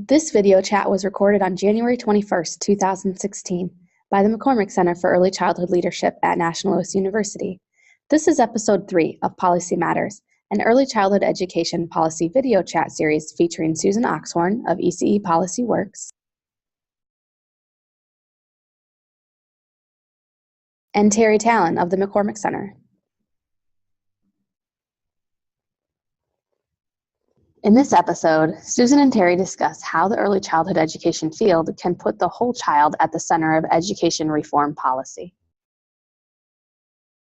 This video chat was recorded on January 21st, 2016 by the McCormick Center for Early Childhood Leadership at National Oath University. This is episode 3 of Policy Matters, an early childhood education policy video chat series featuring Susan Ochshorn of ECE Policy Works and Teri Talan of the McCormick Center. In this episode, Susan and Teri discuss how the early childhood education field can put the whole child at the center of education reform policy.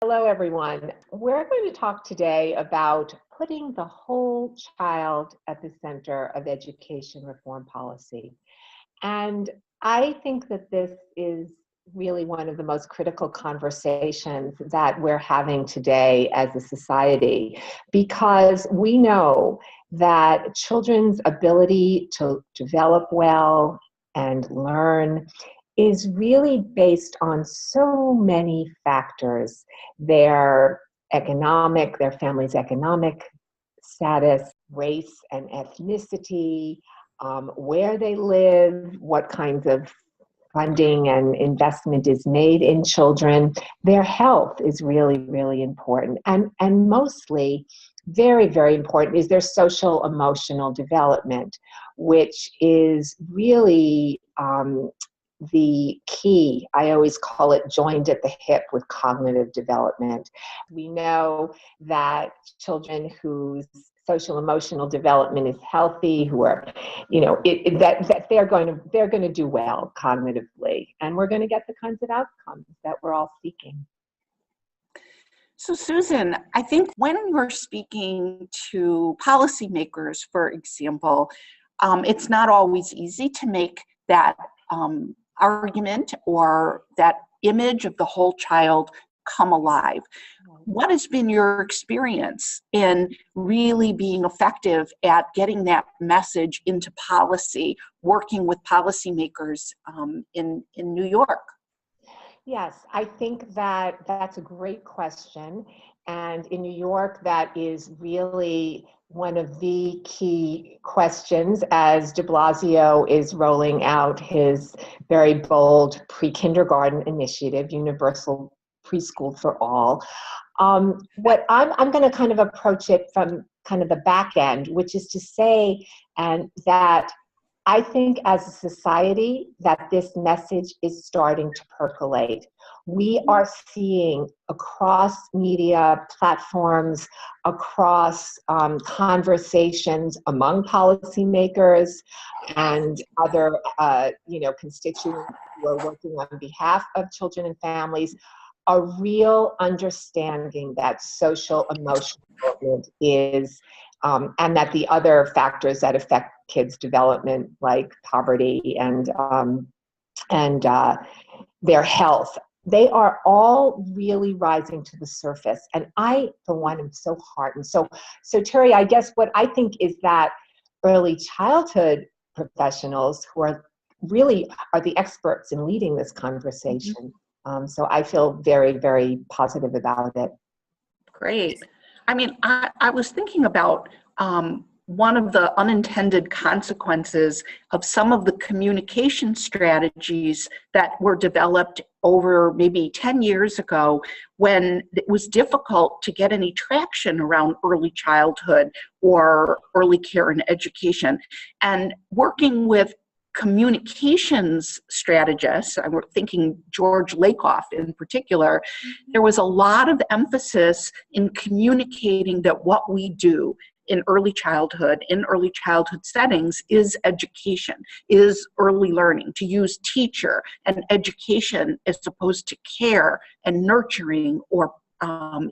Hello, everyone. We're going to talk today about putting the whole child at the center of education reform policy. And I think that this is really one of the most critical conversations that we're having today as a society, because we know that children's ability to develop well and learn is really based on so many factors: their economic, their family's economic status, race and ethnicity, where they live, what kinds of funding and investment is made in children. Their health is really, really important. And mostly, very, very important is their social emotional development, which is really the key. I always call it joined at the hip with cognitive development. We know that children whose social emotional development is healthy, who are, that they're going to do well cognitively, and we're going to get the kinds of outcomes that we're all seeking. So Susan, I think when we're speaking to policymakers, for example, it's not always easy to make that argument or that image of the whole child come alive. What has been your experience in really being effective at getting that message into policy, working with policymakers in New York? Yes, I think that that's a great question. And in New York, that is really one of the key questions as de Blasio is rolling out his very bold pre-kindergarten initiative, Universal Preschool for All. What I'm going to kind of approach it from kind of the back end, which is to say, and that I think as a society that this message is starting to percolate. We are seeing across media platforms, across conversations among policymakers and other constituents who are working on behalf of children and families, a real understanding that social emotional development is and that the other factors that affect kids' development, like poverty and their health, they are all really rising to the surface. And I, for one, am so heartened. So Teri, I guess what I think is that early childhood professionals who are really the experts in leading this conversation. So I feel very, very positive about it. Great. I mean, I was thinking about one of the unintended consequences of some of the communication strategies that were developed over maybe 10 years ago, when it was difficult to get any traction around early childhood or early care and education. And working with communications strategists, I'm thinking George Lakoff in particular, there was a lot of emphasis in communicating that what we do in early childhood settings is education, is early learning, to use teacher and education as opposed to care and nurturing or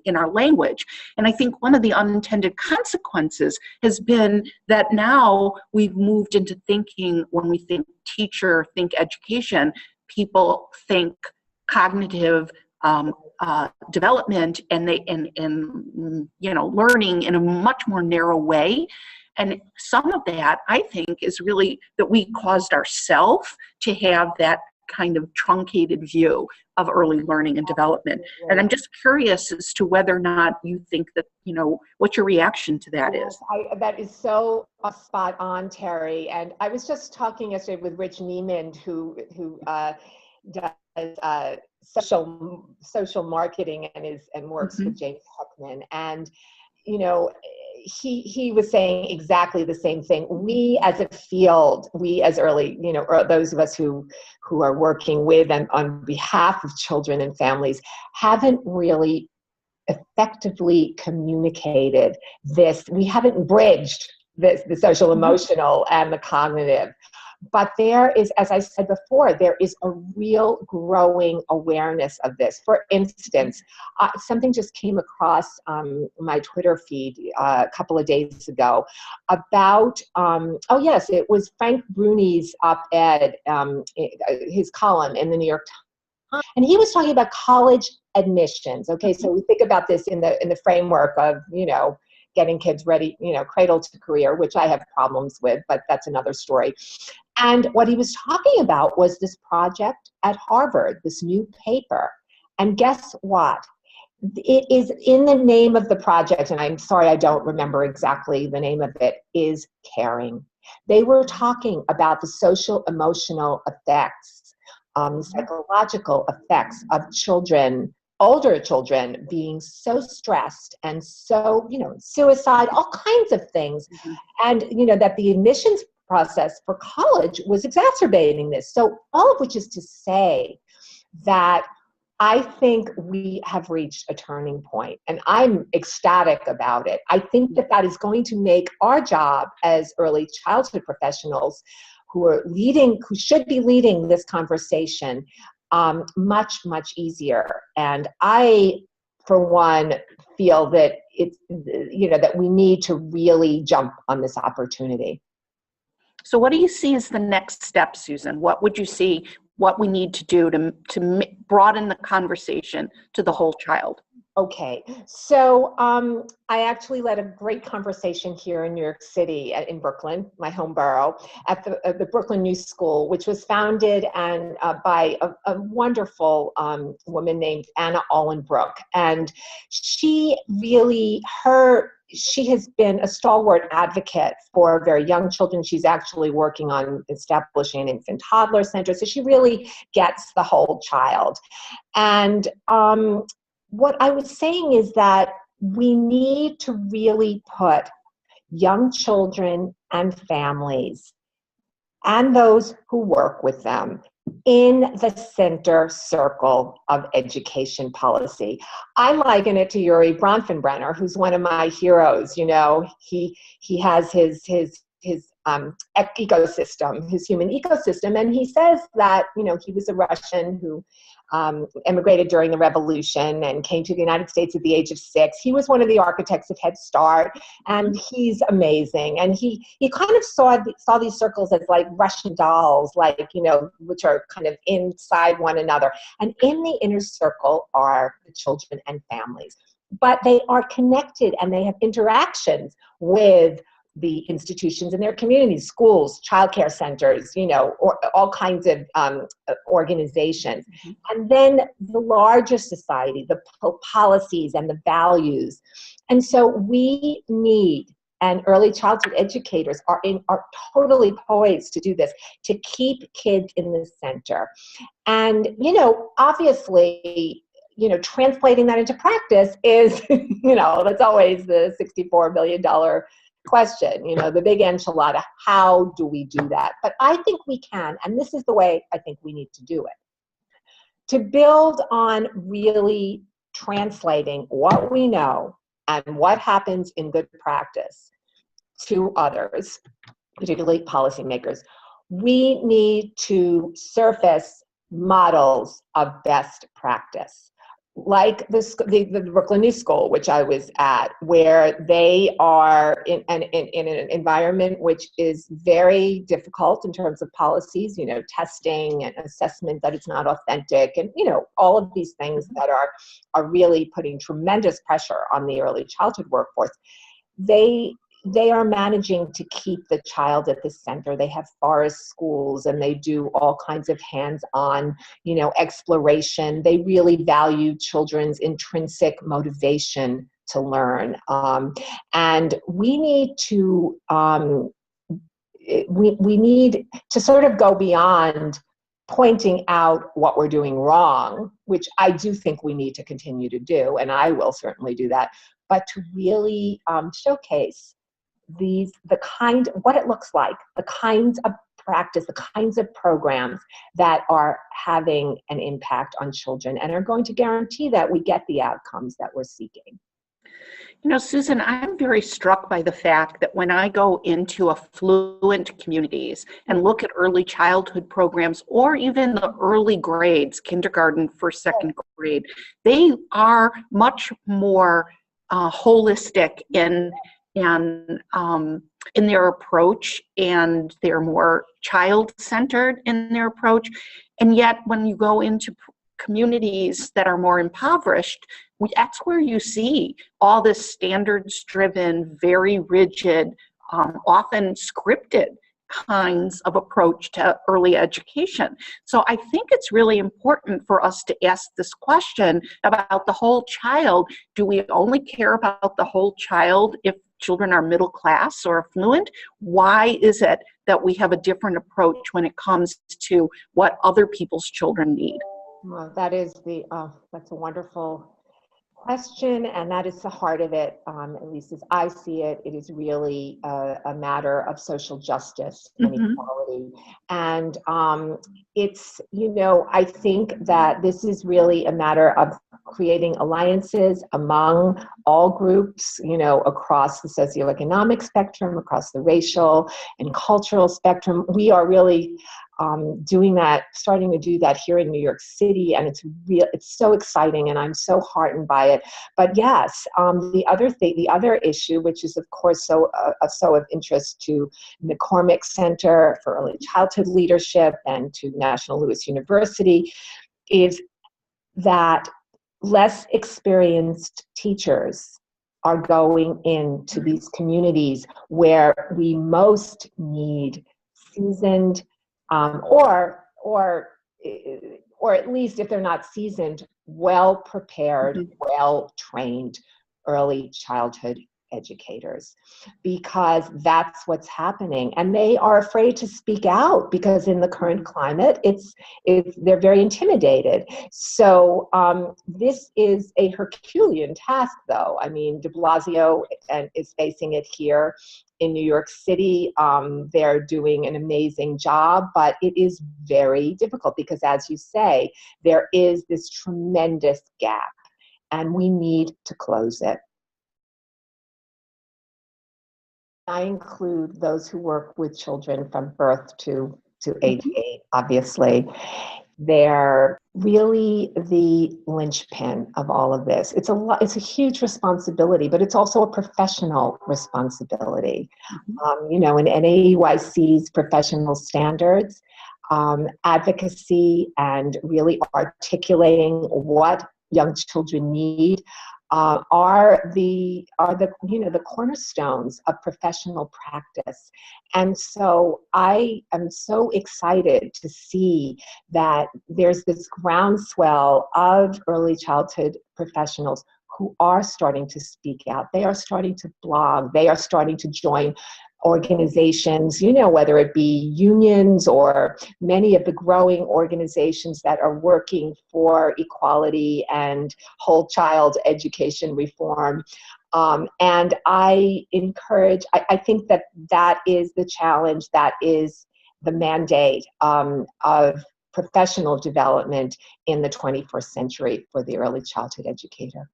in our language. And I think one of the unintended consequences has been that now we've moved into thinking, when we think teacher, think education, people think cognitive development and learning in a much more narrow way. And some of that, I think, is really that we caused ourselves to have that kind of truncated view of early learning and development. And I'm just curious as to whether or not you think that, what your reaction to that is. That is so spot on, Teri. And I was just talking yesterday with Rich Niemand, who does social marketing and works with James Heckman. And he was saying exactly the same thing. We as a field, we as early, or those of us who are working with and on behalf of children and families haven't really effectively communicated this. We haven't bridged this, the social emotional and the cognitive. But there is, as I said before, there is a real growing awareness of this. For instance, something just came across my Twitter feed a couple of days ago about, it was Frank Bruni's op-ed, his column in the New York Times. And he was talking about college admissions. Okay, so we think about this in the framework of, getting kids ready, cradle to career, which I have problems with, but that's another story. And what he was talking about was this project at Harvard, this new paper. And guess what? It is in the name of the project, and I'm sorry I don't remember exactly the name of it, is caring. They were talking about the social emotional effects, psychological effects of children, older children being so stressed and so, suicide, all kinds of things. And, that the admissions process for college was exacerbating this. So all of which is to say that I think we have reached a turning point, and I'm ecstatic about it. I think that is going to make our job as early childhood professionals who should be leading this conversation much, much easier. And I, for one, feel that it's, that we need to really jump on this opportunity. So what do you see as the next step, Susan? What would you see what we need to do to broaden the conversation to the whole child? Okay, so I actually led a great conversation here in New York City, in Brooklyn, my home borough, at the Brooklyn New School, which was founded and by a wonderful woman named Anna Allenbrook. And she has been a stalwart advocate for very young children. She's actually working on establishing an infant toddler center. So she really gets the whole child. And what I was saying is that we need to really put young children and families and those who work with them in the center circle of education policy. I liken it to Yuri Bronfenbrenner, who's one of my heroes. He has his ecosystem, his human ecosystem, and he says that he was a Russian who emigrated during the revolution and came to the United States at the age of 6. He was one of the architects of Head Start, and he's amazing. And he kind of saw these circles as like Russian dolls, which are kind of inside one another. And in the inner circle are the children and families. But they are connected and they have interactions with the institutions in their communities, schools, childcare centers, or all kinds of organizations. And then the larger society, the policies and the values. And so we need, and early childhood educators are totally poised to do this, to keep kids in the center. And, obviously, translating that into practice is, that's always the $64 million question, the big enchilada. How do we do that? But I think we can, and this is the way I think we need to do it. To build on really translating what we know and what happens in good practice to others, particularly policymakers, we need to surface models of best practice. Like the Brooklyn New School, which I was at, where they are in an environment which is very difficult in terms of policies, testing and assessment that it's not authentic, and all of these things that are really putting tremendous pressure on the early childhood workforce. They they are managing to keep the child at the center. They have forest schools and they do all kinds of hands-on, exploration. They really value children's intrinsic motivation to learn. And we need to we need to sort of go beyond pointing out what we're doing wrong, which I do think we need to continue to do, and I will certainly do that, but to really showcase what it looks like, the kinds of practice, the kinds of programs that are having an impact on children and are going to guarantee that we get the outcomes that we're seeking. Susan, I'm very struck by the fact that when I go into affluent communities and look at early childhood programs or even the early grades, kindergarten, first, second grade, they are much more holistic in their approach, and they're more child-centered in their approach. And yet when you go into communities that are more impoverished, that's where you see all this standards-driven, very rigid, often scripted kinds of approach to early education. So I think it's really important for us to ask this question about the whole child. Do we only care about the whole child if children are middle class or affluent? Why is it that we have a different approach when it comes to what other people's children need? Well, that's a wonderful question, and that is the heart of it. At least as I see it, it is really a matter of social justice and equality. And it's, I think that this is really a matter of creating alliances among all groups, across the socioeconomic spectrum, across the racial and cultural spectrum. We are really starting to do that here in New York City, and it's so exciting, and I'm so heartened by it. But yes, the other issue, which is of course so of interest to McCormick Center for Early Childhood Leadership and to National Louis University, is that less experienced teachers are going into these communities where we most need seasoned, or at least if they're not seasoned, well-prepared, well-trained early childhood educators, because that's what's happening. And they are afraid to speak out because in the current climate, they're very intimidated. So this is a Herculean task, though. I mean, de Blasio is facing it here in New York City. They're doing an amazing job, but it is very difficult because, as you say, there is this tremendous gap, and we need to close it. I include those who work with children from birth to age 8, obviously. They're really the linchpin of all of this. It's a huge responsibility, but it's also a professional responsibility. And NAEYC's professional standards, advocacy, and really articulating what young children need are the cornerstones of professional practice. And so I am so excited to see that there's this groundswell of early childhood professionals who are starting to speak out. They are starting to blog. They are starting to join organizations, whether it be unions or many of the growing organizations that are working for equality and whole child education reform. And I think that is the challenge, that is the mandate of professional development in the 21st century for the early childhood educator.